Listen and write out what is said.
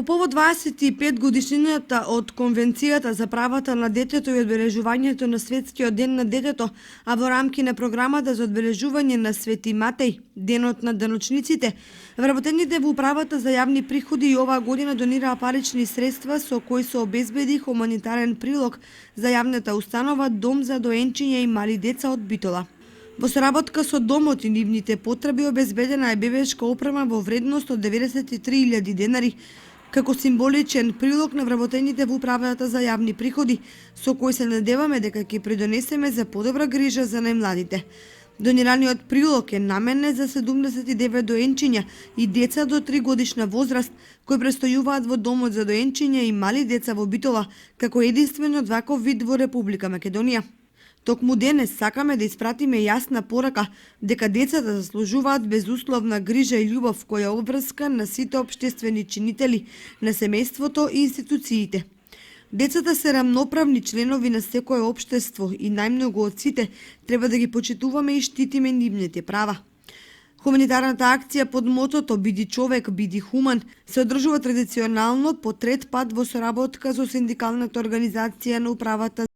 По повод 25 годишнината од Конвенцијата за правата на детето и одбележувањето на Светскиот ден на детето, а во рамки на програмата за одбележување на Свети Матеј, денот на даночниците, вработените во управата за јавни приходи и оваа година донираа парични средства со кои се обезбеди хуманитарен прилог за јавната установа Дом за доенчиња и мали деца од Битола. Во соработка со домот и нивните потреби обезбедена е бебешка опрема во вредност од 93.000 денари, како символичен прилог на вработените во управата за јавни приходи, со кој се надеваме дека ќе придонесеме за подобра грижа за најмладите. Донираниот прилог е наменет за 79 доенчиња и деца до 3 годишна возраст, кои престојуваат во домот за доенчиња и мали деца во Битола, како единствен од ваков вид во Република Македонија. Токму денес сакаме да испратиме јасна порака дека децата заслужуваат безусловна грижа и љубов која обврска на сите општествени чинители на семејството и институциите. Децата се рамноправни членови на секое општество и најмногу од сите треба да ги почитуваме и штитиме нивните права. Хуманитарната акција под мотото "Биди човек, биди хуман" се одржува традиционално по трет пат во соработка со синдикалната организација на управата